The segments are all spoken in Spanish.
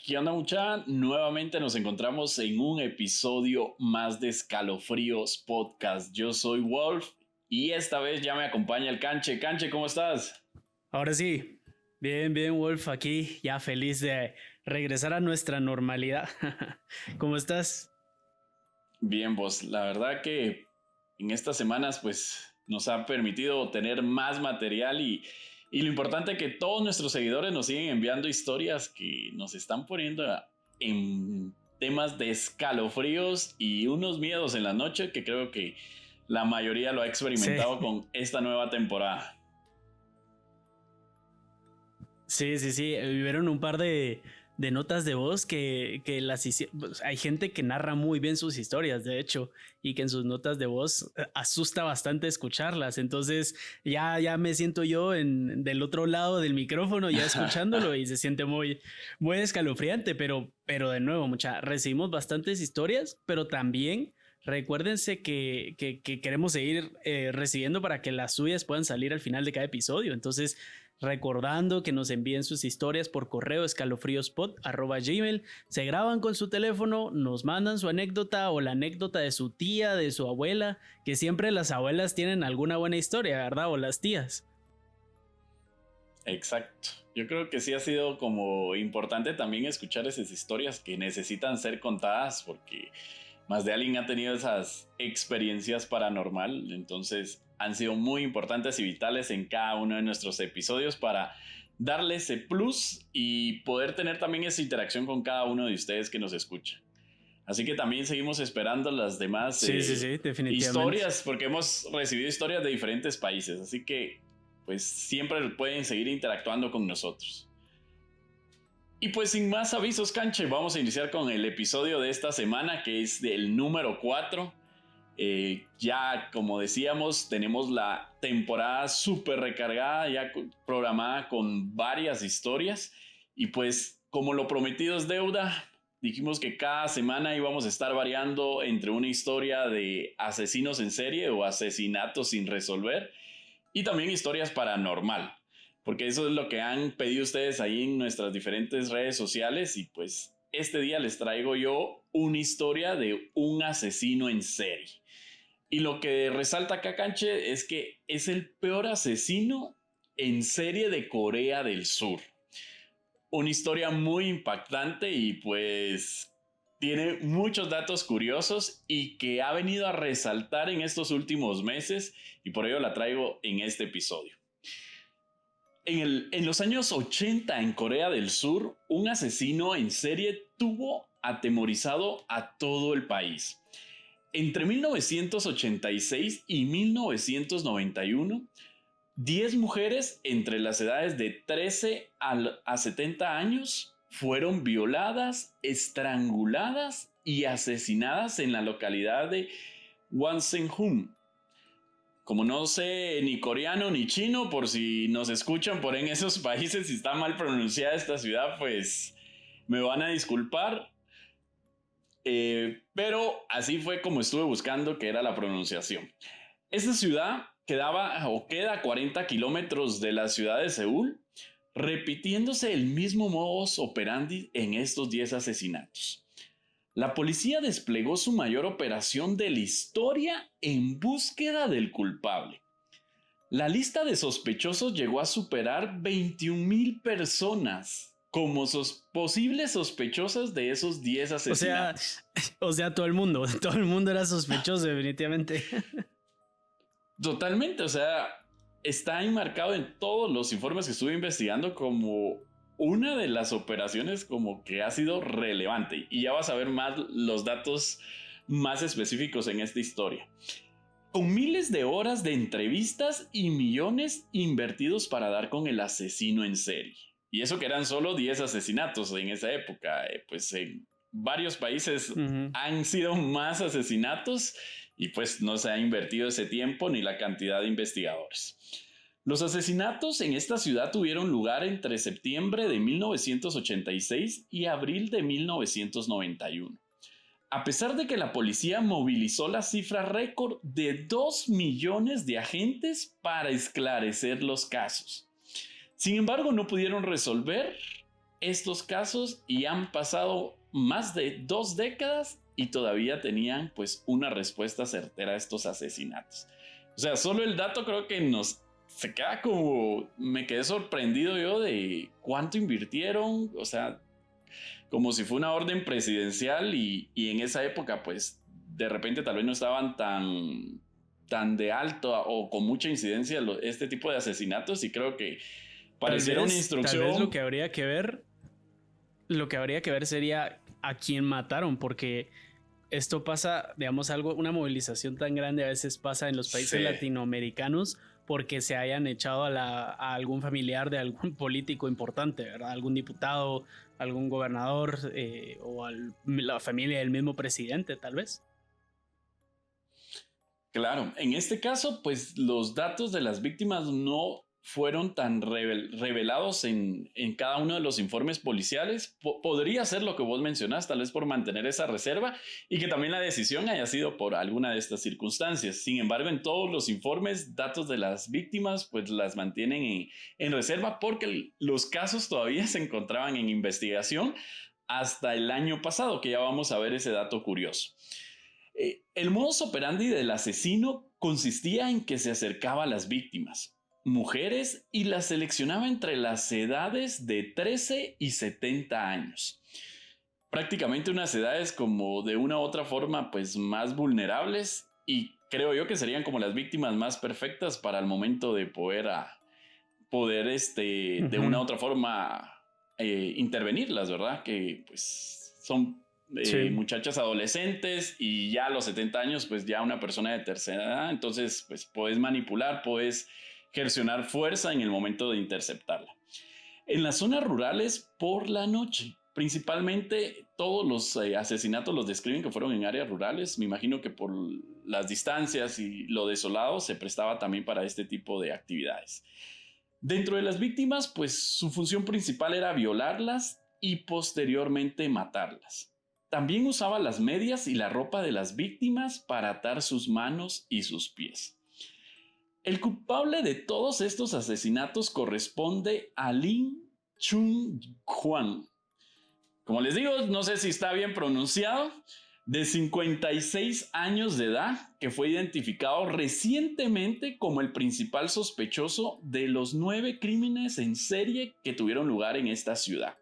¿Qué onda, mucha? Nuevamente nos encontramos en un episodio más de Escalofríos Podcast. Yo soy Wolf y esta vez ya me acompaña el Canche. Canche, ¿cómo estás? Ahora sí, bien, Wolf, aquí ya feliz de regresar a nuestra normalidad. ¿Cómo estás? Bien, vos. La verdad que en estas semanas pues nos ha permitido tener más material y lo importante es que todos nuestros seguidores nos siguen enviando historias que nos están poniendo en temas de escalofríos y unos miedos en la noche que creo que la mayoría lo ha experimentado Sí, con esta nueva temporada. sí. Vivieron un par de notas de voz que pues, hay gente que narra muy bien sus historias, de hecho, y que en sus notas de voz asusta bastante escucharlas. Entonces ya me siento yo del otro lado del micrófono ya escuchándolo y se siente muy escalofriante, pero de nuevo, recibimos bastantes historias, pero también recuérdense que queremos seguir recibiendo para que las suyas puedan salir al final de cada episodio. Entonces, recordando que nos envíen sus historias por correo escalofríospod@gmail. Se graban con su teléfono, nos mandan su anécdota o la anécdota de su tía, de su abuela, que siempre las abuelas tienen alguna buena historia, ¿verdad? O las tías. Exacto. Yo creo que sí ha sido como importante también escuchar esas historias que necesitan ser contadas porque más de alguien ha tenido esas experiencias paranormal, entonces han sido muy importantes y vitales en cada uno de nuestros episodios para darle ese plus y poder tener también esa interacción con cada uno de ustedes que nos escucha. Así que también seguimos esperando las demás Sí, definitivamente. historias, porque hemos recibido historias de diferentes países, así que pues siempre pueden seguir interactuando con nosotros. Y pues sin más avisos, Canche, vamos a iniciar con el episodio de esta semana, que es del número 4. Ya, como decíamos, tenemos la temporada súper recargada, ya programada con varias historias. Y pues, como lo prometido es deuda, dijimos que cada semana íbamos a estar variando entre una historia de asesinos en serie o asesinatos sin resolver y también historias paranormal, porque eso es lo que han pedido ustedes ahí en nuestras diferentes redes sociales y pues este día les traigo yo una historia de un asesino en serie. Y lo que resalta acá, Canche, es que es el peor asesino en serie de Corea del Sur. Una historia muy impactante y pues tiene muchos datos curiosos y que ha venido a resaltar en estos últimos meses y por ello la traigo en este episodio. En los años 80 en Corea del Sur, un asesino en serie tuvo atemorizado a todo el país. Entre 1986 y 1991, 10 mujeres entre las edades de 13 a 70 años fueron violadas, estranguladas y asesinadas en la localidad de Wansenhum. Como no sé ni coreano ni chino, por si nos escuchan por en esos países y está mal pronunciada esta ciudad, pues me van a disculpar. Pero así fue como estuve buscando que era la pronunciación. Esta ciudad quedaba o queda a 40 kilómetros de la ciudad de Seúl, repitiéndose el mismo modus operandi en estos 10 asesinatos. La policía desplegó su mayor operación de la historia en búsqueda del culpable. La lista de sospechosos llegó a superar 21,000 personas como posibles sospechosas de esos 10 O sea, asesinatos. o sea, todo el mundo era sospechoso, definitivamente. Totalmente, o sea, está enmarcado en todos los informes que estuve investigando como una de las operaciones como que ha sido relevante y ya vas a ver más los datos más específicos en esta historia. Con miles de horas de entrevistas y millones invertidos para dar con el asesino en serie. Y eso que eran solo 10 asesinatos en esa época, pues en varios países Ujú. han sido más asesinatos y pues no se ha invertido ese tiempo ni la cantidad de investigadores. Los asesinatos en esta ciudad tuvieron lugar entre septiembre de 1986 y abril de 1991. A pesar de que la policía movilizó la cifra récord de 2 millones de agentes para esclarecer los casos. Sin embargo, no pudieron resolver estos casos y han pasado más de 2 décadas y todavía tenían pues una respuesta certera a estos asesinatos. O sea, solo el dato creo que se queda como, me quedé sorprendido yo de cuánto invirtieron, o sea, como si fue una orden presidencial y en esa época pues de repente tal vez no estaban tan de alto o con mucha incidencia este tipo de asesinatos, y creo que pareciera una Tal vez instrucción. lo que habría que ver sería a quién mataron, porque esto pasa, digamos, una movilización tan grande a veces pasa en los países Sí. latinoamericanos porque se hayan echado a algún familiar de algún político importante, ¿verdad? Algún diputado, algún gobernador o la familia del mismo presidente, tal vez. Claro, en este caso, pues los datos de las víctimas no fueron tan revelados en cada uno de los informes policiales. Podría ser lo que vos mencionás, tal vez por mantener esa reserva y que también la decisión haya sido por alguna de estas circunstancias. Sin embargo, en todos los informes, datos de las víctimas, pues las mantienen en reserva porque los casos todavía se encontraban en investigación hasta el año pasado, que ya vamos a ver ese dato curioso. El modus operandi del asesino consistía en que se acercaba a las víctimas, mujeres, y las seleccionaba entre las edades de 13 y 70 años. Prácticamente unas edades como de una u otra forma pues más vulnerables, y creo yo que serían como las víctimas más perfectas para el momento de poder de una u otra forma intervenirlas, ¿verdad? Que pues son Sí. muchachas adolescentes y ya a los 70 años pues ya una persona de tercera edad, entonces pues puedes manipular, puedes ejercer fuerza en el momento de interceptarla. En las zonas rurales por la noche, principalmente todos los asesinatos los describen que fueron en áreas rurales. Me imagino que por las distancias y lo desolado se prestaba también para este tipo de actividades. Dentro de las víctimas, pues su función principal era violarlas y posteriormente matarlas. También usaba las medias y la ropa de las víctimas para atar sus manos y sus pies. El culpable de todos estos asesinatos corresponde a Lin Chun Juan. Como les digo, no sé si está bien pronunciado, de 56 años de edad, que fue identificado recientemente como el principal sospechoso de los 9 crímenes en serie que tuvieron lugar en esta ciudad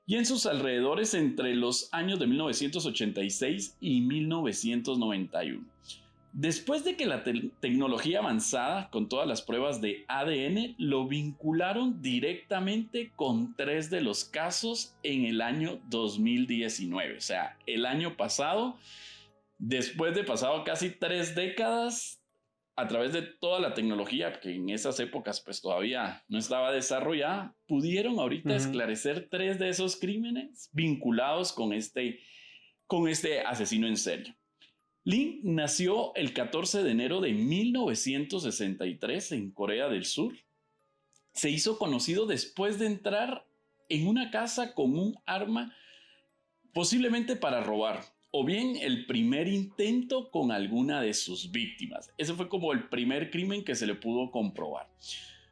y en sus alrededores entre los años de 1986 y 1991. Después de que la tecnología avanzada con todas las pruebas de ADN lo vincularon directamente con 3 de los casos en el año 2019. O sea, el año pasado, después de pasado casi 3 décadas, a través de toda la tecnología que en esas épocas pues todavía no estaba desarrollada, pudieron ahorita esclarecer 3 de esos crímenes vinculados con este asesino en serie. Lin nació el 14 de enero de 1963 en Corea del Sur. Se hizo conocido después de entrar en una casa con un arma, posiblemente para robar, o bien el primer intento con alguna de sus víctimas. Ese fue como el primer crimen que se le pudo comprobar.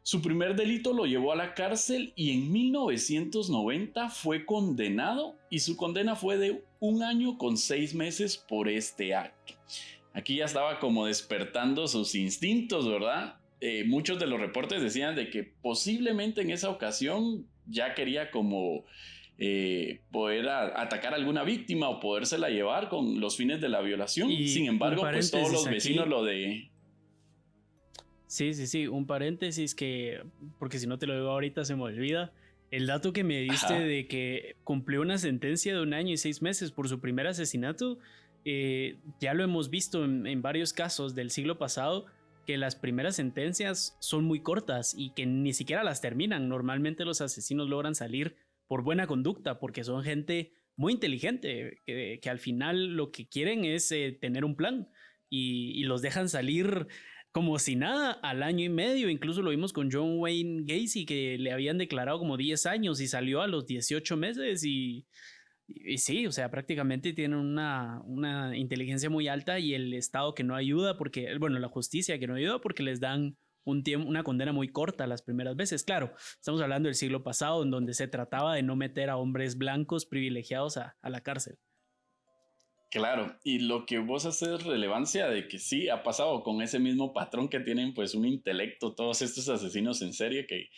Su primer delito lo llevó a la cárcel y en 1990 fue condenado, y su condena fue de 1 año con 6 meses por este acto. Aquí ya estaba como despertando sus instintos, ¿verdad? Muchos de los reportes decían de que posiblemente en esa ocasión ya quería como poder atacar a alguna víctima o podérsela llevar con los fines de la violación. Y sin embargo, pues todos los vecinos aquí, lo de... Sí, un paréntesis porque si no te lo digo ahorita se me olvida. El dato que me diste de que cumplió una sentencia de 1 año y 6 meses por su primer asesinato, ya lo hemos visto en varios casos del siglo pasado, que las primeras sentencias son muy cortas y que ni siquiera las terminan. Normalmente los asesinos logran salir por buena conducta porque son gente muy inteligente, que al final lo que quieren es tener un plan y los dejan salir como si nada al año y medio. Incluso lo vimos con John Wayne Gacy, que le habían declarado como 10 años y salió a los 18 meses y sí, o sea, prácticamente tienen una inteligencia muy alta y el Estado que no ayuda porque, bueno, la justicia que no ayuda porque les dan una condena muy corta las primeras veces. Claro, estamos hablando del siglo pasado, en donde se trataba de no meter a hombres blancos privilegiados a la cárcel. Claro, y lo que vos haces relevancia de que sí ha pasado con ese mismo patrón que tienen pues un intelecto, todos estos asesinos en serie que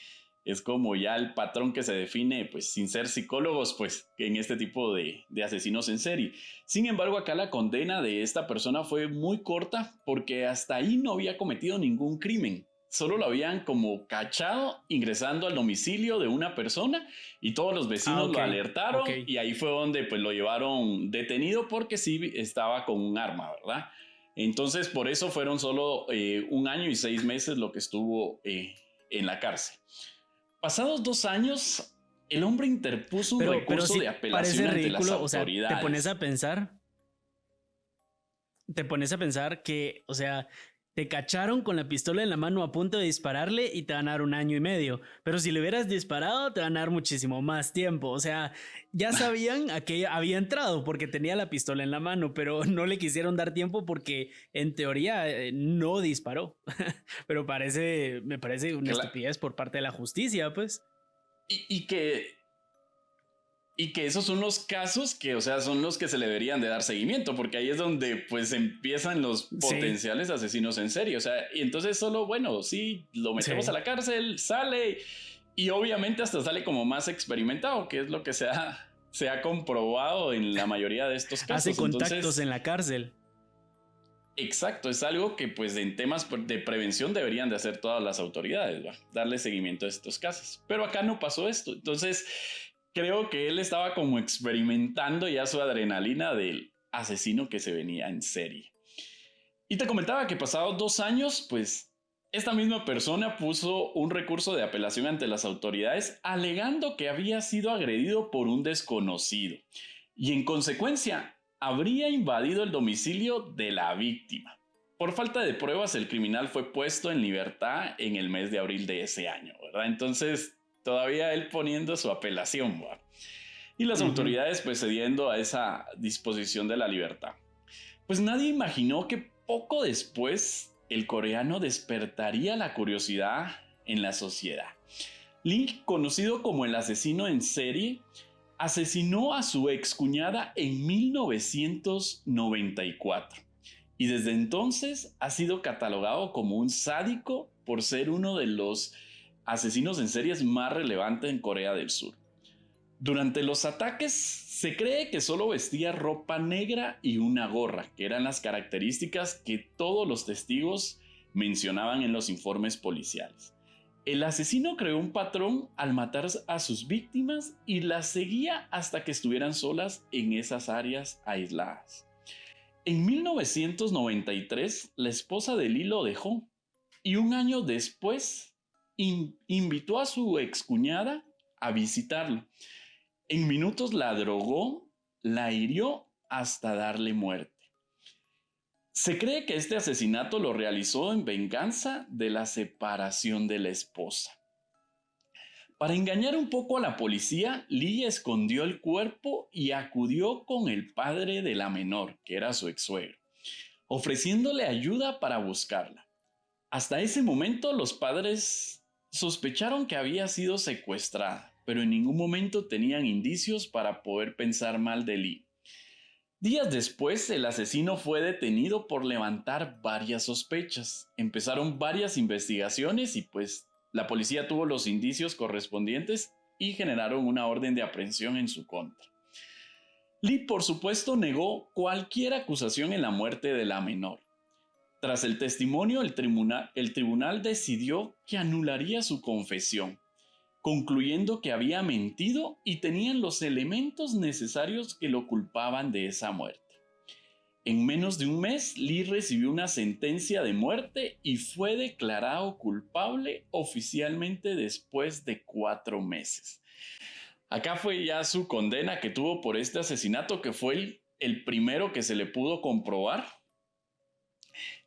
es como ya el patrón que se define pues sin ser psicólogos pues en este tipo de asesinos en serie. Sin embargo acá la condena de esta persona fue muy corta porque hasta ahí no había cometido ningún crimen. Solo lo habían como cachado ingresando al domicilio de una persona y todos los vecinos lo alertaron y ahí fue donde pues lo llevaron detenido porque sí estaba con un arma, ¿verdad? Entonces por eso fueron solo 1 año y 6 meses lo que estuvo en la cárcel. Pasados 2 años, el hombre interpuso un recurso sí de apelación ante las autoridades. O sea, te pones a pensar que, o sea, te cacharon con la pistola en la mano a punto de dispararle y te van a dar 1 año y medio. Pero si le hubieras disparado, te van a dar muchísimo más tiempo. O sea, ya sabían a qué había entrado porque tenía la pistola en la mano, pero no le quisieron dar tiempo porque en teoría no disparó. Pero me parece una estupidez por parte de la justicia, pues. Y que esos son los casos que, o sea, son los que se le deberían de dar seguimiento, porque ahí es donde pues empiezan los potenciales asesinos en serie. O sea, y entonces solo, bueno, sí, lo metemos a la cárcel, sale y obviamente hasta sale como más experimentado, que es lo que se ha comprobado en la mayoría de estos casos. Hace contactos en la cárcel. Exacto, es algo que pues en temas de prevención deberían de hacer todas las autoridades, ¿va? Darle seguimiento a estos casos. Pero acá no pasó esto, entonces creo que él estaba como experimentando ya su adrenalina del asesino que se venía en serie. Y te comentaba que pasados 2 años, pues esta misma persona puso un recurso de apelación ante las autoridades alegando que había sido agredido por un desconocido y en consecuencia habría invadido el domicilio de la víctima. Por falta de pruebas, el criminal fue puesto en libertad en el mes de abril de ese año, ¿verdad? Entonces todavía él poniendo su apelación, ¿va? Y las autoridades pues cediendo a esa disposición de la libertad. Pues nadie imaginó que poco después el coreano despertaría la curiosidad en la sociedad. Lee, conocido como el asesino en serie, asesinó a su excuñada en 1994 y desde entonces ha sido catalogado como un sádico por ser uno de los asesinos en series más relevantes en Corea del Sur. Durante los ataques se cree que solo vestía ropa negra y una gorra, que eran las características que todos los testigos mencionaban en los informes policiales. El asesino creó un patrón al matar a sus víctimas y las seguía hasta que estuvieran solas en esas áreas aisladas. En 1993, la esposa de Lee lo dejó y 1 año después invitó a su excuñada a visitarlo. En minutos la drogó, la hirió hasta darle muerte. Se cree que este asesinato lo realizó en venganza de la separación de la esposa. Para engañar un poco a la policía, Lee escondió el cuerpo y acudió con el padre de la menor, que era su ex-suegro, ofreciéndole ayuda para buscarla. Hasta ese momento los padres sospecharon que había sido secuestrada, pero en ningún momento tenían indicios para poder pensar mal de Lee. Días después, el asesino fue detenido por levantar varias sospechas. Empezaron varias investigaciones y pues la policía tuvo los indicios correspondientes y generaron una orden de aprehensión en su contra. Lee, por supuesto, negó cualquier acusación en la muerte de la menor. Tras el testimonio, el tribunal decidió que anularía su confesión, concluyendo que había mentido y tenían los elementos necesarios que lo culpaban de esa muerte. En menos de un mes, Lee recibió una sentencia de muerte y fue declarado culpable oficialmente después de 4 meses. Acá fue ya su condena que tuvo por este asesinato, que fue el primero que se le pudo comprobar.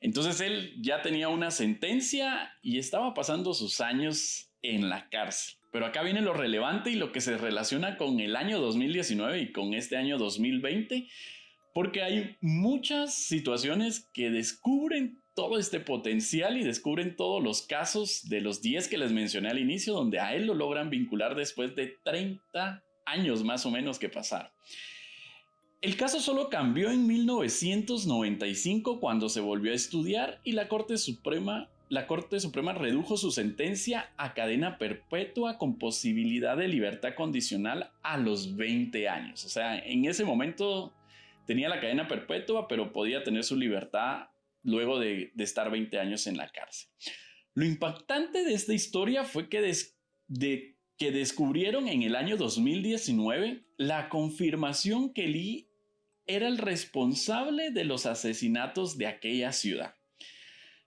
Entonces él ya tenía una sentencia y estaba pasando sus años en la cárcel. Pero acá viene lo relevante y lo que se relaciona con el año 2019 y con este año 2020, porque hay muchas situaciones que descubren todo este potencial y descubren todos los casos de los 10 que les mencioné al inicio, donde a él lo logran vincular después de 30 años más o menos que pasaron. El caso solo cambió en 1995 cuando se volvió a estudiar y la Corte Suprema redujo su sentencia a cadena perpetua con posibilidad de libertad condicional a los 20 años. O sea, en ese momento tenía la cadena perpetua, pero podía tener su libertad luego de estar 20 años en la cárcel. Lo impactante de esta historia fue que descubrieron en el año 2019 la confirmación que Lee era el responsable de los asesinatos de aquella ciudad.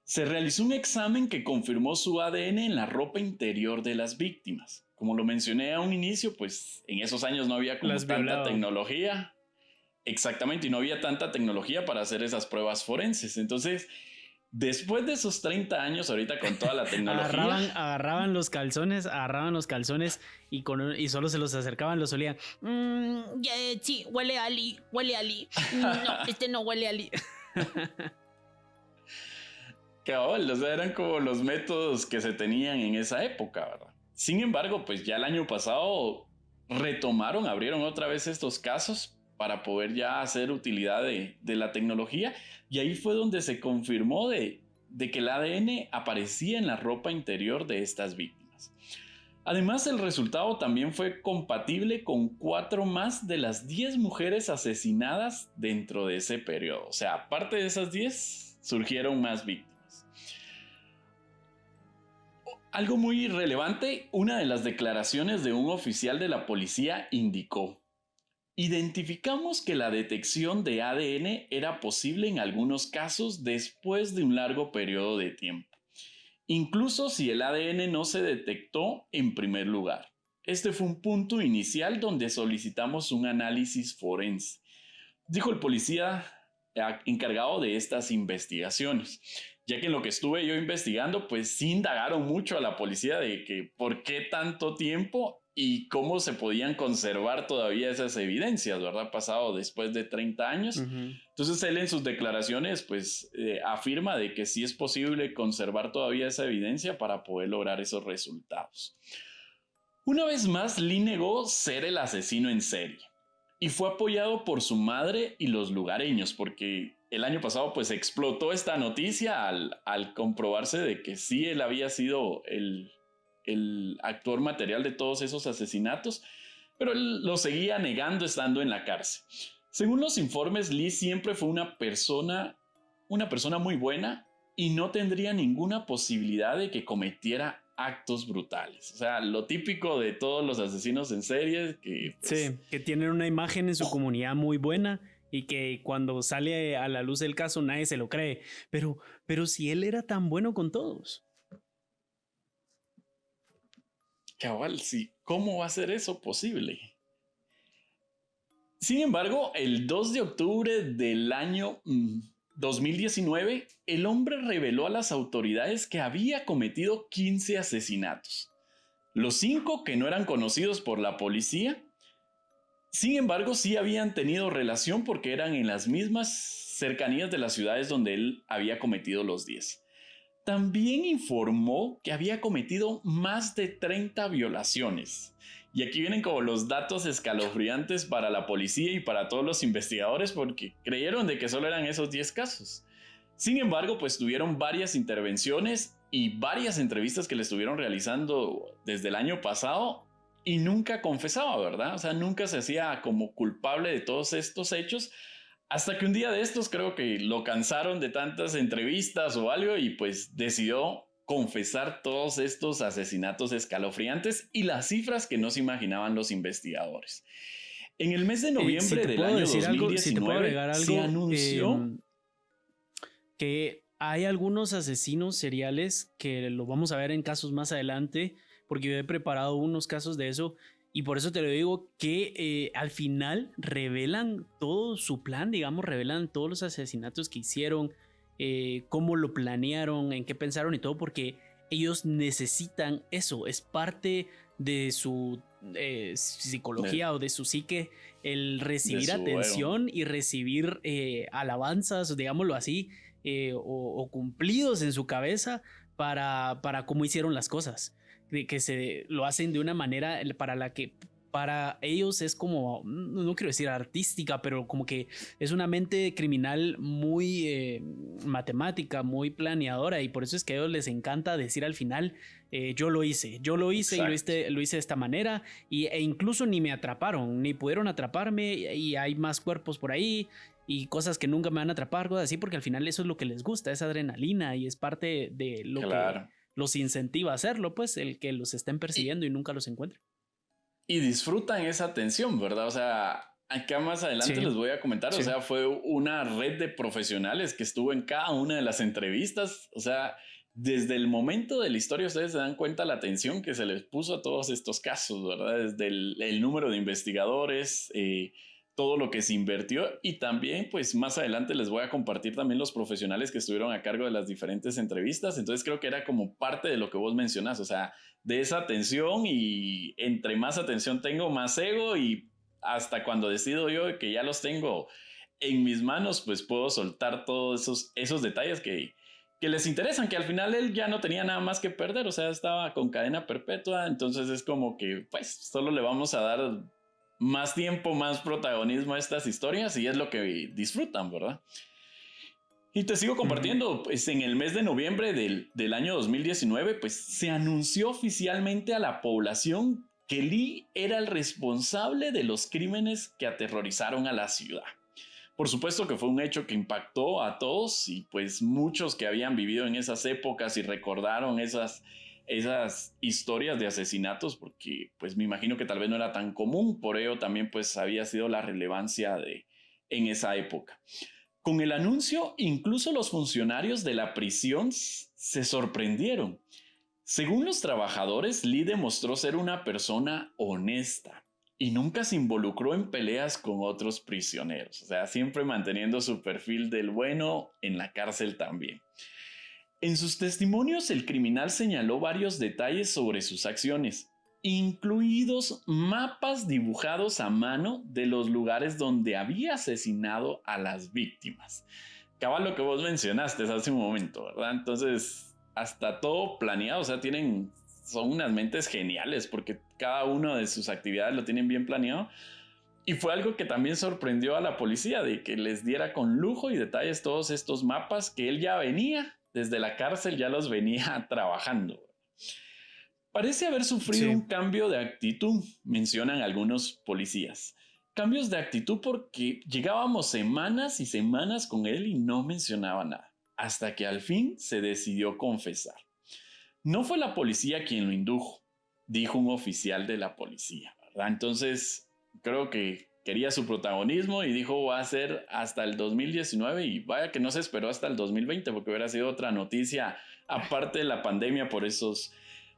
Se realizó un examen que confirmó su ADN en la ropa interior de las víctimas. Como lo mencioné a un inicio, pues en esos años no había como tanta tecnología. Exactamente, y no había tanta tecnología para hacer esas pruebas forenses. Entonces, después de esos 30 años, ahorita con toda la tecnología... agarraban los calzones y solo se los acercaban, los olían. Sí, huele a Ali. No, este no huele a Ali. Cabal, o sea, eran como los métodos que se tenían en esa época, ¿verdad? Sin embargo, pues ya el año pasado abrieron otra vez estos casos para poder ya hacer utilidad de la tecnología, y ahí fue donde se confirmó de que el ADN aparecía en la ropa interior de estas víctimas. Además, el resultado también fue compatible con 4 más de las 10 mujeres asesinadas dentro de ese periodo. O sea, aparte de esas 10, surgieron más víctimas. Algo muy relevante, una de las declaraciones de un oficial de la policía indicó: identificamos que la detección de ADN era posible en algunos casos después de un largo periodo de tiempo, incluso si el ADN no se detectó en primer lugar. Este fue un punto inicial donde solicitamos un análisis forense, dijo el policía encargado de estas investigaciones, ya que en lo que estuve yo investigando, pues sí indagaron mucho a la policía de que por qué tanto tiempo y cómo se podían conservar todavía esas evidencias, ¿verdad? Pasado después de 30 años. Entonces él en sus declaraciones pues afirma de que sí es posible conservar todavía esa evidencia para poder lograr esos resultados. Una vez más, Lee negó ser el asesino en serie y fue apoyado por su madre y los lugareños, porque el año pasado pues explotó esta noticia al comprobarse de que sí él había sido el actor material de todos esos asesinatos, pero él lo seguía negando estando en la cárcel. Según los informes, Lee siempre fue una persona muy buena y no tendría ninguna posibilidad de que cometiera actos brutales. O sea, lo típico de todos los asesinos en serie que... Pues, sí, que tienen una imagen en su comunidad muy buena y que cuando sale a la luz del caso nadie se lo cree. Pero si él era tan bueno con todos. Cabal, sí. ¿Cómo va a ser eso posible? Sin embargo, el 2 de octubre del año 2019, el hombre reveló a las autoridades que había cometido 15 asesinatos. Los 5 que no eran conocidos por la policía, sin embargo, sí habían tenido relación porque eran en las mismas cercanías de las ciudades donde él había cometido los 10. También informó que había cometido más de 30 violaciones. Y aquí vienen como los datos escalofriantes para la policía y para todos los investigadores, porque creyeron de que solo eran esos 10 casos. Sin embargo, pues tuvieron varias intervenciones y varias entrevistas que le estuvieron realizando desde el año pasado y nunca confesaba, ¿verdad? O sea, nunca se hacía como culpable de todos estos hechos, hasta que un día de estos creo que lo cansaron de tantas entrevistas o algo y pues decidió confesar todos estos asesinatos escalofriantes y las cifras que no se imaginaban los investigadores. En el mes de noviembre del año 2019 se anunció que hay algunos asesinos seriales que lo vamos a ver en casos más adelante, porque yo he preparado unos casos de eso. Y por eso te lo digo que al final revelan todo su plan, digamos, revelan todos los asesinatos que hicieron, cómo lo planearon, en qué pensaron y todo, porque ellos necesitan eso, es parte de su psicología o de su psique, el recibir atención y recibir alabanzas, digámoslo así, o cumplidos en su cabeza para cómo hicieron las cosas. De que se lo hacen de una manera para la que para ellos es como, no quiero decir artística, pero como que es una mente criminal muy matemática, muy planeadora, y por eso es que a ellos les encanta decir al final, yo lo hice y lo hice de esta manera, e incluso ni me atraparon, ni pudieron atraparme, y hay más cuerpos por ahí y cosas que nunca me van a atrapar, cosas así, porque al final eso es lo que les gusta, esa adrenalina, y es parte de lo que los incentiva a hacerlo, pues el que los estén persiguiendo y nunca los encuentren. Y disfrutan esa tensión, ¿verdad? O sea, acá más adelante les voy a comentar, o sea, fue una red de profesionales que estuvo en cada una de las entrevistas, o sea, desde el momento de la historia ustedes se dan cuenta la atención que se les puso a todos estos casos, ¿verdad? Desde el número de investigadores, todo lo que se invirtió, y también pues más adelante les voy a compartir también los profesionales que estuvieron a cargo de las diferentes entrevistas. Entonces creo que era como parte de lo que vos mencionás, o sea, de esa atención, y entre más atención tengo, más ego, y hasta cuando decido yo que ya los tengo en mis manos, pues puedo soltar todos esos detalles que les interesan, que al final él ya no tenía nada más que perder, o sea, estaba con cadena perpetua, entonces es como que pues solo le vamos a dar más tiempo, más protagonismo a estas historias, y es lo que disfrutan, ¿verdad? Y te sigo compartiendo, pues en el mes de noviembre del año 2019, pues se anunció oficialmente a la población que Lee era el responsable de los crímenes que aterrorizaron a la ciudad. Por supuesto que fue un hecho que impactó a todos, y pues muchos que habían vivido en esas épocas y recordaron esas historias de asesinatos, porque pues me imagino que tal vez no era tan común, por ello también pues había sido la relevancia en esa época. Con el anuncio, incluso los funcionarios de la prisión se sorprendieron. Según los trabajadores, Lee demostró ser una persona honesta y nunca se involucró en peleas con otros prisioneros, o sea, siempre manteniendo su perfil del bueno en la cárcel también. En sus testimonios, el criminal señaló varios detalles sobre sus acciones, incluidos mapas dibujados a mano de los lugares donde había asesinado a las víctimas. Cabal, lo que vos mencionaste hace un momento, ¿verdad? Entonces, hasta todo planeado, o sea, son unas mentes geniales, porque cada una de sus actividades lo tienen bien planeado. Y fue algo que también sorprendió a la policía, de que les diera con lujo y detalles todos estos mapas que él ya venía desde la cárcel, ya los venía trabajando. Parece haber sufrido un cambio de actitud, mencionan algunos policías. Cambios de actitud porque llegábamos semanas y semanas con él y no mencionaba nada, hasta que al fin se decidió confesar. No fue la policía quien lo indujo, dijo un oficial de la policía, ¿verdad? Entonces, creo que quería su protagonismo y dijo va a ser hasta el 2019, y vaya que no se esperó hasta el 2020, porque hubiera sido otra noticia aparte de la pandemia por esos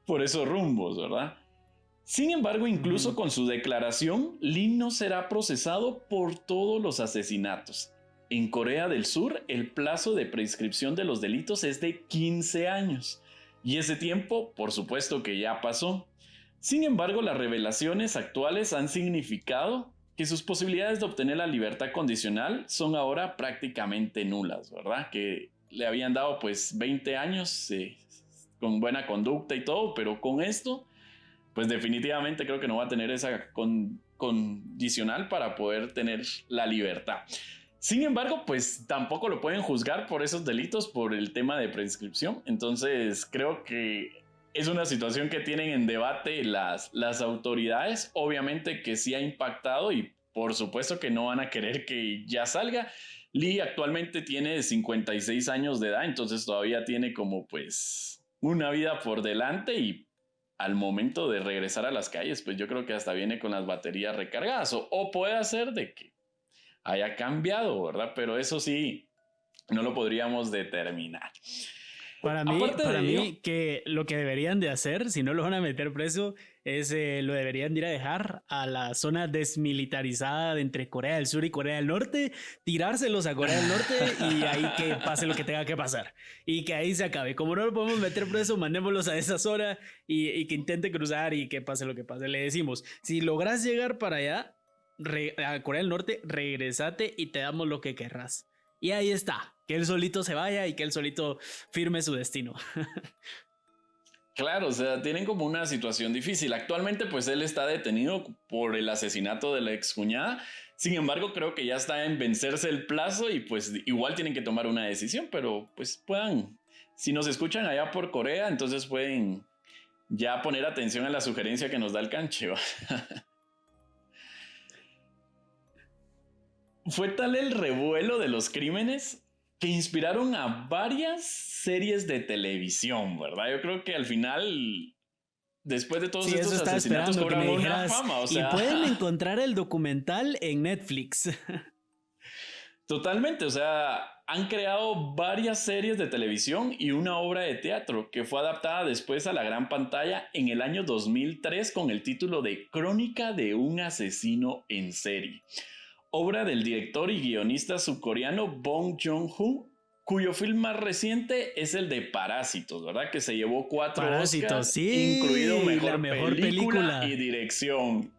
rumbos, ¿verdad? Sin embargo, incluso con su declaración, Lee no será procesado por todos los asesinatos. En Corea del Sur, el plazo de prescripción de los delitos es de 15 años, y ese tiempo, por supuesto que ya pasó. Sin embargo, las revelaciones actuales han significado que sus posibilidades de obtener la libertad condicional son ahora prácticamente nulas, ¿verdad? Que le habían dado pues 20 años con buena conducta y todo, pero con esto, pues definitivamente creo que no va a tener esa condicional para poder tener la libertad. Sin embargo, pues tampoco lo pueden juzgar por esos delitos por el tema de prescripción. Entonces creo que es una situación que tienen en debate las autoridades. Obviamente que sí ha impactado, y por supuesto que no van a querer que ya salga. Lee actualmente tiene 56 años de edad, entonces todavía tiene como pues una vida por delante, y al momento de regresar a las calles, pues yo creo que hasta viene con las baterías recargadas, o puede ser de que haya cambiado, ¿verdad? Pero eso sí, no lo podríamos determinar. Para mí, que lo que deberían de hacer, si no lo van a meter preso, es lo deberían de ir a dejar a la zona desmilitarizada de entre Corea del Sur y Corea del Norte, tirárselos a Corea del Norte y ahí que pase lo que tenga que pasar. Y que ahí se acabe. Como no lo podemos meter preso, mandémoslos a esa zona y que intente cruzar y que pase lo que pase. Le decimos, si logras llegar para allá, a Corea del Norte, regresate y te damos lo que querrás. Y ahí está. que él solito se vaya y que él solito firme su destino. Claro, o sea, tienen como una situación difícil. Actualmente, pues él está detenido por el asesinato de la excuñada. Sin embargo, creo que ya está en vencerse el plazo y pues igual tienen que tomar una decisión, pero pues puedan, si nos escuchan allá por Corea, entonces pueden ya poner atención a la sugerencia que nos da el canche. Fue tal el revuelo de los crímenes que inspiraron a varias series de televisión, ¿verdad? Yo creo que al final, después de todos Sí, eso estos estaba asesinatos, esperando que me cobraron una dijeras. fama, o Y sea, pueden encontrar el documental en Netflix. totalmente, o sea, han creado varias series de televisión y una obra de teatro que fue adaptada después a la gran pantalla en el año 2003 con el título de Crónica de un asesino en serie, obra del director y guionista surcoreano Bong Joon-ho, cuyo film más reciente es el de Parásitos, ¿verdad? Que se llevó 4 Oscars, Parásitos, incluido sí, la Mejor mejor Película y película. Dirección.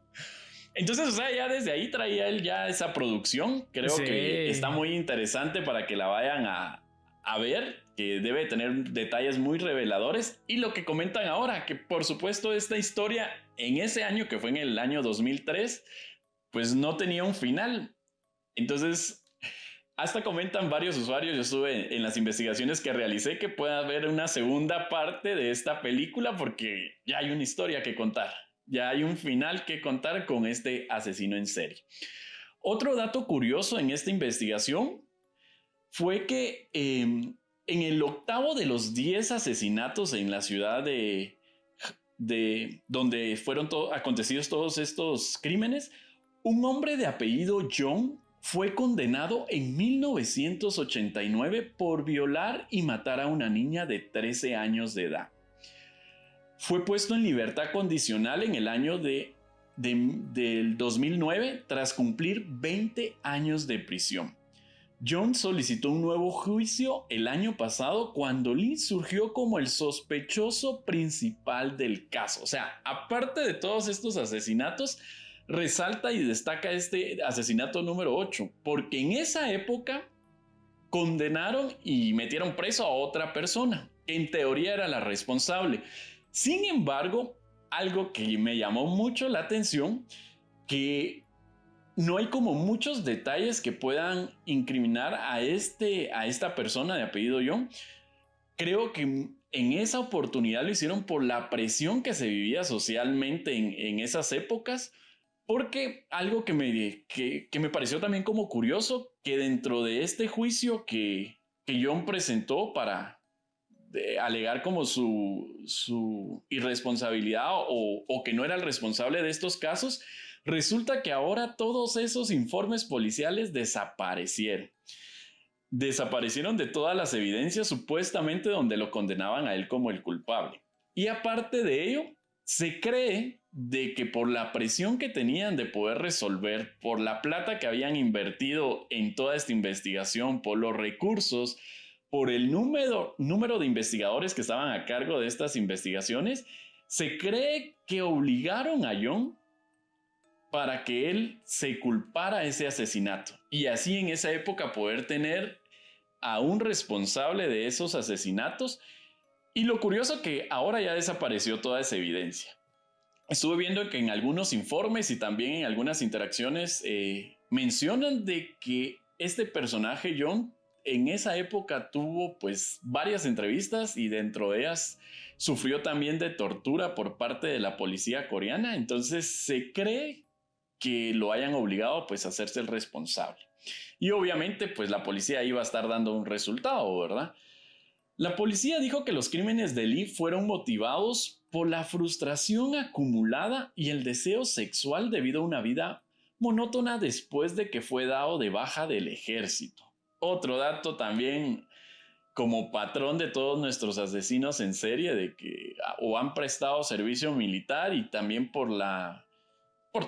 Entonces, o sea, ya desde ahí traía él ya esa producción. Creo que está Sí. muy interesante para que la vayan a ver, que debe tener detalles muy reveladores. Y lo que comentan ahora, que por supuesto esta historia en ese año, que fue en el año 2003, pues no tenía un final. Entonces, hasta comentan varios usuarios, yo estuve en las investigaciones que realicé, que puede haber una segunda parte de esta película porque ya hay una historia que contar, ya hay un final que contar con este asesino en serie. Otro dato curioso en esta investigación fue que en el octavo de los 10 asesinatos en la ciudad de donde fueron acontecidos todos estos crímenes, un hombre de apellido John fue condenado en 1989 por violar y matar a una niña de 13 años de edad. Fue puesto en libertad condicional en el año del 2009 tras cumplir 20 años de prisión. John solicitó un nuevo juicio el año pasado cuando Lee surgió como el sospechoso principal del caso. O sea, aparte de todos estos asesinatos, resalta y destaca este asesinato número 8, porque en esa época condenaron y metieron preso a otra persona, que en teoría era la responsable. Sin embargo, algo que me llamó mucho la atención, que no hay como muchos detalles que puedan incriminar a esta persona de apellido John. Creo que en esa oportunidad lo hicieron por la presión que se vivía socialmente en esas épocas, porque algo que me pareció también como curioso, que dentro de este juicio que John presentó para alegar como su irresponsabilidad o que no era el responsable de estos casos, resulta que ahora todos esos informes policiales desaparecieron. Desaparecieron de todas las evidencias supuestamente donde lo condenaban a él como el culpable. Y aparte de ello, se cree de que por la presión que tenían de poder resolver, por la plata que habían invertido en toda esta investigación, por los recursos, por el número de investigadores que estaban a cargo de estas investigaciones, se cree que obligaron a John para que él se culpara ese asesinato y así en esa época poder tener a un responsable de esos asesinatos. Y lo curioso que ahora ya desapareció toda esa evidencia. Estuve viendo que en algunos informes y también en algunas interacciones mencionan de que este personaje John en esa época tuvo pues varias entrevistas y dentro de ellas sufrió también de tortura por parte de la policía coreana. Entonces se cree que lo hayan obligado pues a hacerse el responsable. Y obviamente pues la policía iba a estar dando un resultado, ¿verdad? La policía dijo que los crímenes de Lee fueron motivados por la frustración acumulada y el deseo sexual debido a una vida monótona después de que fue dado de baja del ejército. Otro dato también como patrón de todos nuestros asesinos en serie de que o han prestado servicio militar y también por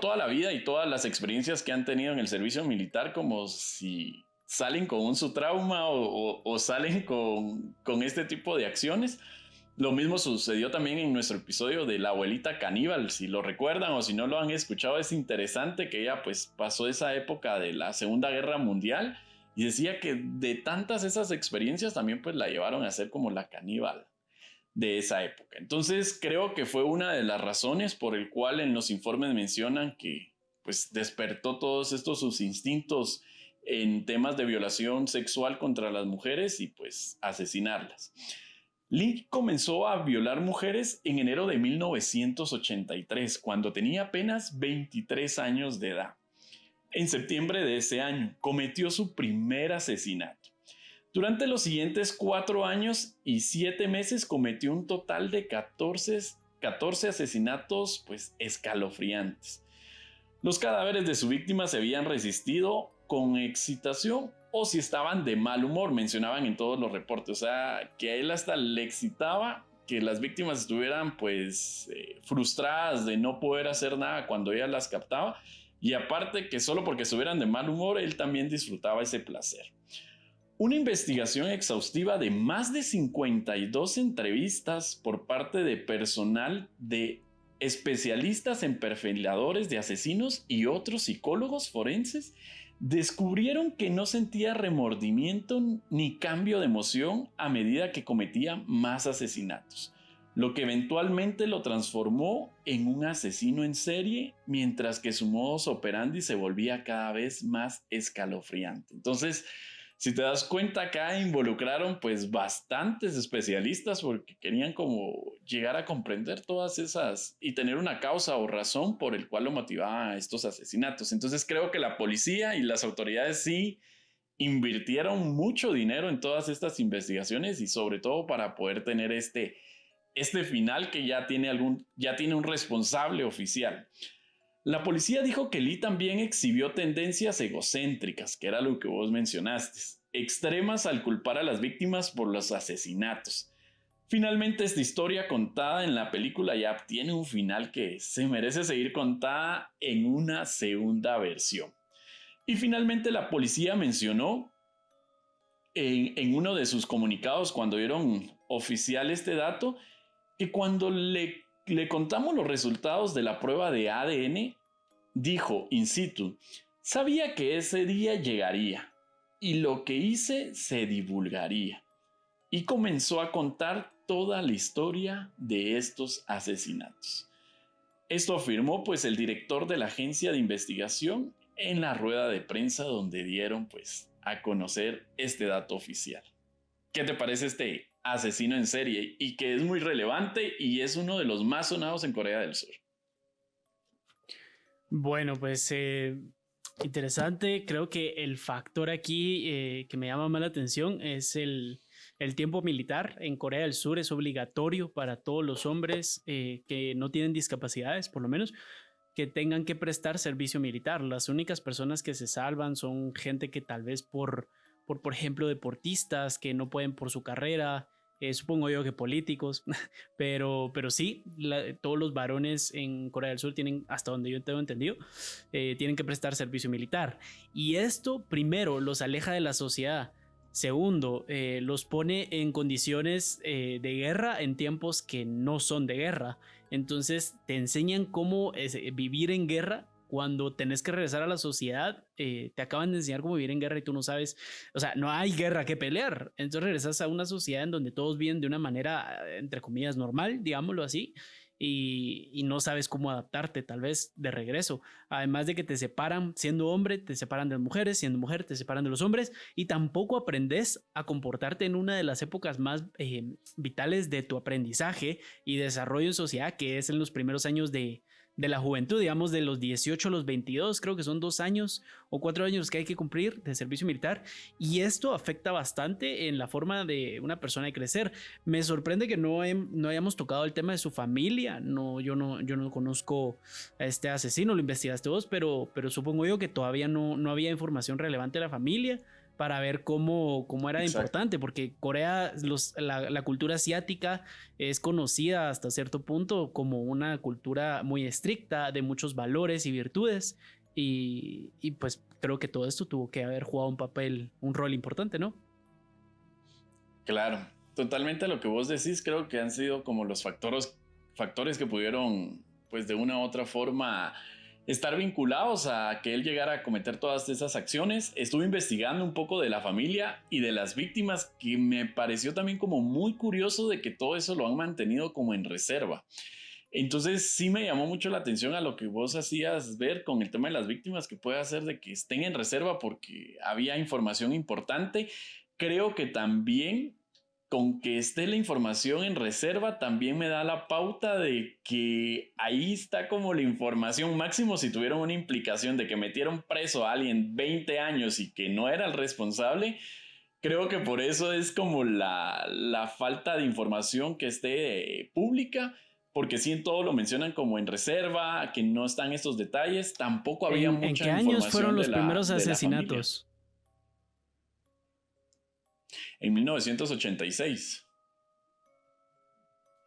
toda la vida y todas las experiencias que han tenido en el servicio militar, como si salen con un su trauma o salen con este tipo de acciones. Lo mismo sucedió también en nuestro episodio de la abuelita caníbal, si lo recuerdan o si no lo han escuchado, es interesante que ella pues pasó esa época de la Segunda Guerra Mundial Y decía que de tantas esas experiencias también pues la llevaron a ser como la caníbal de esa época. Entonces creo que fue una de las razones por el cual en los informes mencionan que pues despertó todos estos sus instintos en temas de violación sexual contra las mujeres y pues asesinarlas. Lee comenzó a violar mujeres en enero de 1983, cuando tenía apenas 23 años de edad. En septiembre de ese año cometió su primer asesinato. Durante los siguientes 4 años y 7 meses cometió un total de 14 asesinatos pues escalofriantes. Los cadáveres de su víctima se habían resistido con excitación o si estaban de mal humor, mencionaban en todos los reportes. O sea, que a él hasta le excitaba que las víctimas estuvieran pues frustradas de no poder hacer nada cuando ella las captaba. Y aparte que solo porque estuvieran de mal humor, él también disfrutaba ese placer. Una investigación exhaustiva de más de 52 entrevistas por parte de personal de especialistas en perfiladores de asesinos y otros psicólogos forenses descubrieron que no sentía remordimiento ni cambio de emoción a medida que cometía más asesinatos, lo que eventualmente lo transformó en un asesino en serie, mientras que su modus operandi se volvía cada vez más escalofriante. Entonces, si te das cuenta, acá involucraron pues bastantes especialistas porque querían como llegar a comprender todas esas y tener una causa o razón por el cual lo motivaban a estos asesinatos. Entonces creo que la policía y las autoridades sí invirtieron mucho dinero en todas estas investigaciones y sobre todo para poder tener este final que ya tiene un responsable oficial. La policía dijo que Lee también exhibió tendencias egocéntricas, que era lo que vos mencionaste, extremas al culpar a las víctimas por los asesinatos. Finalmente, esta historia contada en la película ya tiene un final que se merece seguir contada en una segunda versión. Y finalmente la policía mencionó en uno de sus comunicados cuando dieron oficial este dato, que cuando le contamos los resultados de la prueba de ADN, dijo in situ, sabía que ese día llegaría y lo que hice se divulgaría. Y comenzó a contar toda la historia de estos asesinatos. Esto afirmó pues el director de la agencia de investigación en la rueda de prensa donde dieron pues a conocer este dato oficial. ¿Qué te parece este asesino en serie y que es muy relevante y es uno de los más sonados en Corea del Sur? Bueno, pues interesante. Creo que el factor aquí que me llama más la atención es el tiempo militar. En Corea del Sur es obligatorio para todos los hombres que no tienen discapacidades, por lo menos, que tengan que prestar servicio militar. Las únicas personas que se salvan son gente que tal vez por ejemplo, deportistas que no pueden por su carrera, supongo yo que políticos, pero sí, todos los varones en Corea del Sur tienen, hasta donde yo tengo entendido, tienen que prestar servicio militar. Y esto, primero, los aleja de la sociedad. Segundo, los pone en condiciones de guerra en tiempos que no son de guerra. Entonces te enseñan cómo vivir en guerra. Cuando tenés que regresar a la sociedad, te acaban de enseñar cómo vivir en guerra y tú no sabes, o sea, no hay guerra que pelear. Entonces regresas a una sociedad en donde todos viven de una manera, entre comillas, normal, digámoslo así, y no sabes cómo adaptarte tal vez de regreso. Además de que te separan siendo hombre, te separan de las mujeres, siendo mujer, te separan de los hombres y tampoco aprendes a comportarte en una de las épocas más vitales de tu aprendizaje y desarrollo en sociedad, que es en los primeros años de la juventud, digamos de los 18 a los 22, creo que son 2 años o 4 años que hay que cumplir de servicio militar, y esto afecta bastante en la forma de una persona de crecer. Me sorprende que no hayamos tocado el tema de su familia. Yo no conozco a este asesino, lo investigaste vos, pero supongo yo que todavía no había información relevante de la familia para ver cómo era importante, porque Corea, la cultura asiática es conocida hasta cierto punto como una cultura muy estricta, de muchos valores y virtudes, y pues creo que todo esto tuvo que haber jugado un rol importante, ¿no? Claro, totalmente lo que vos decís, creo que han sido como los factores que pudieron, pues de una u otra forma, estar vinculados a que él llegara a cometer todas esas acciones. Estuve investigando un poco de la familia y de las víctimas, que me pareció también como muy curioso de que todo eso lo han mantenido como en reserva. Entonces sí me llamó mucho la atención a lo que vos hacías ver con el tema de las víctimas, que puede hacer de que estén en reserva porque había información importante. Creo que también con que esté la información en reserva también me da la pauta de que ahí está como la información máximo si tuvieron una implicación de que metieron preso a alguien 20 años y que no era el responsable. Creo que por eso es como la falta de información que esté pública, porque sí en todo lo mencionan como en reserva, que no están estos detalles, tampoco había ¿En mucha qué años fueron información los primeros de la familia. asesinatos? En 1986.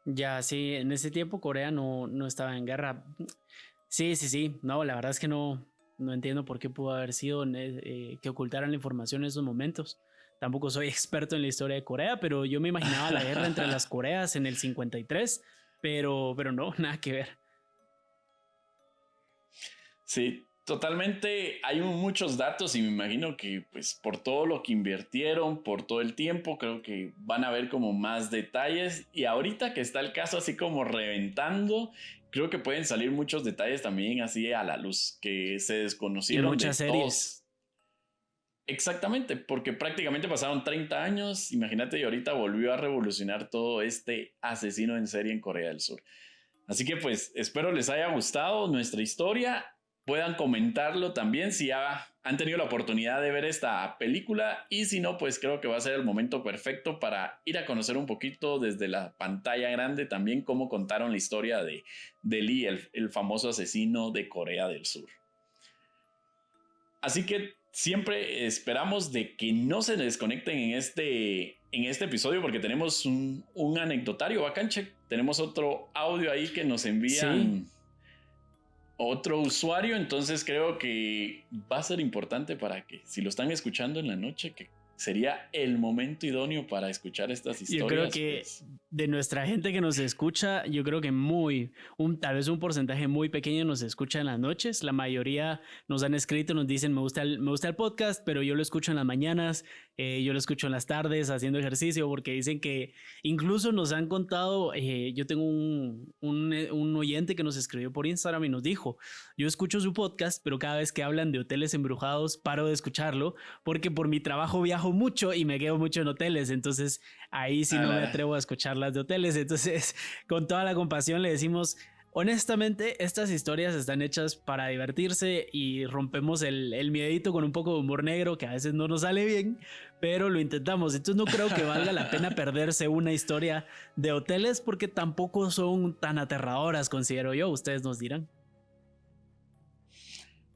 Ya, sí, en ese tiempo Corea no estaba en guerra. Sí, sí, sí. No, la verdad es que no entiendo por qué pudo haber sido que ocultaran la información en esos momentos. Tampoco soy experto en la historia de Corea, pero yo me imaginaba la guerra entre las Coreas en el 53, pero no, nada que ver. Sí, totalmente. Hay muchos datos y me imagino que pues por todo lo que invirtieron, por todo el tiempo, creo que van a ver como más detalles. Y ahorita que está el caso así como reventando, creo que pueden salir muchos detalles también así a la luz que se Y desconocieron de muchas series. todos. Exactamente, porque prácticamente pasaron 30 años, imagínate, y ahorita volvió a revolucionar todo este asesino en serie en Corea del Sur. Así que pues espero les haya gustado nuestra historia, puedan comentarlo también si ya han tenido la oportunidad de ver esta película, y si no, pues creo que va a ser el momento perfecto para ir a conocer un poquito desde la pantalla grande también cómo contaron la historia de Lee, el famoso asesino de Corea del Sur. Así que siempre esperamos de que no se desconecten en este episodio, porque tenemos un anecdotario bacanche. Tenemos otro audio ahí que nos Sí, envían otro usuario. Entonces creo que va a ser importante para que si lo están escuchando en la noche, que sería el momento idóneo para escuchar estas yo creo historias, que pues. de nuestra gente que nos escucha, yo creo que tal vez un porcentaje muy pequeño nos escucha en las noches. La mayoría nos han escrito, nos dicen, me gusta el podcast, pero yo lo escucho en las mañanas, yo lo escucho en las tardes haciendo ejercicio, porque dicen que incluso nos han contado, yo tengo un oyente que nos escribió por Instagram y nos dijo, yo escucho su podcast, pero cada vez que hablan de hoteles embrujados, paro de escucharlo, porque por mi trabajo viajo mucho y me quedo mucho en hoteles, entonces ahí sí no me atrevo a escuchar las de hoteles. Entonces, con toda la compasión le decimos, honestamente, estas historias están hechas para divertirse y rompemos el miedito con un poco de humor negro que a veces no nos sale bien, pero lo intentamos. Entonces no creo que valga la pena perderse una historia de hoteles porque tampoco son tan aterradoras, considero yo. Ustedes nos dirán.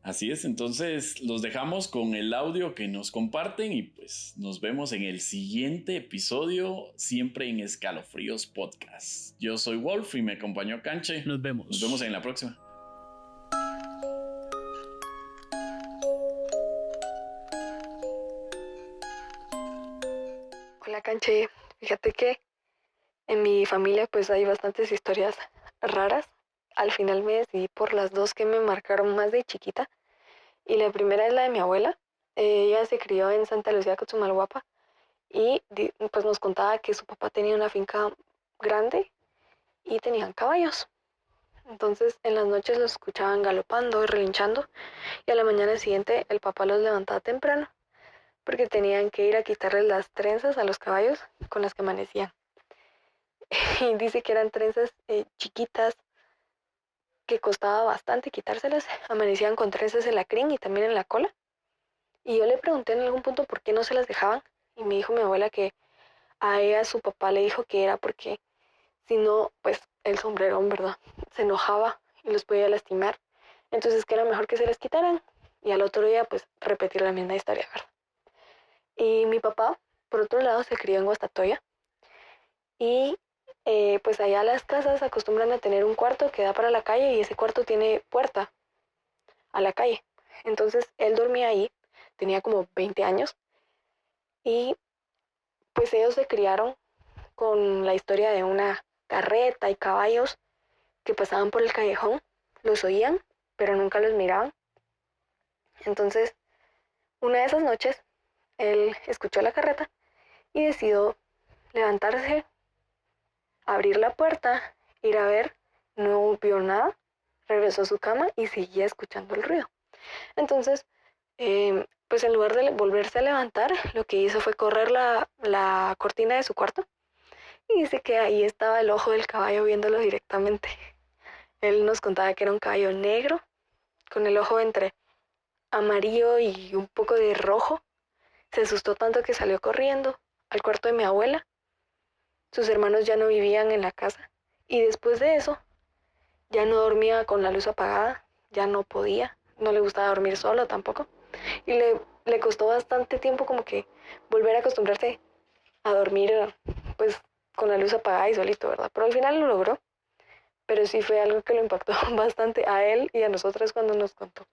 Así es, entonces los dejamos con el audio que nos comparten y pues nos vemos en el siguiente episodio, siempre en Escalofríos Podcast. Yo soy Wolf y me acompañó Canche. Nos Nos vemos vemos. en la próxima. Hola Canche, fíjate que en mi familia pues hay bastantes historias raras. Al final me decidí por las dos que me marcaron más de chiquita. Y la primera es la de mi abuela. Ella se crió en Santa Lucía, Cochumalguapa. Y pues nos contaba que su papá tenía una finca grande y tenían caballos. Entonces en las noches los escuchaban galopando y relinchando. Y a la mañana siguiente el papá los levantaba temprano porque tenían que ir a quitarles las trenzas a los caballos con las que amanecían. Y dice que eran trenzas chiquitas que costaba bastante quitárselas. Amanecían con trenzas en la crin y también en la cola. Y yo le pregunté en algún punto por qué no se las dejaban. Y me dijo mi abuela que a ella su papá le dijo que era porque si no, pues el sombrerón, ¿verdad? Se enojaba y los podía lastimar. Entonces que era mejor que se las quitaran. Y al otro día, pues repetir la misma historia, ¿verdad? Y mi papá, por otro lado, se crió en Guastatoya. Y pues allá las casas acostumbran a tener un cuarto que da para la calle y ese cuarto tiene puerta a la calle. Entonces él dormía ahí, tenía como 20 años y pues ellos se criaron con la historia de una carreta y caballos que pasaban por el callejón, los oían pero nunca los miraban. Entonces, una de esas noches, él escuchó la carreta y decidió levantarse, abrir la puerta, ir a ver, no vio nada, regresó a su cama y seguía escuchando el ruido. Entonces, pues en lugar de volverse a levantar, lo que hizo fue correr la cortina de su cuarto y dice que ahí estaba el ojo del caballo viéndolo directamente. Él nos contaba que era un caballo negro, con el ojo entre amarillo y un poco de rojo. Se asustó tanto que salió corriendo al cuarto de mi abuela. Sus hermanos ya no vivían en la casa y después de eso ya no dormía con la luz apagada, ya no podía, no le gustaba dormir solo tampoco y le costó bastante tiempo como que volver a acostumbrarse a dormir pues con la luz apagada y solito, ¿verdad? Pero al final lo logró, pero sí fue algo que lo impactó bastante a él y a nosotras cuando nos contó.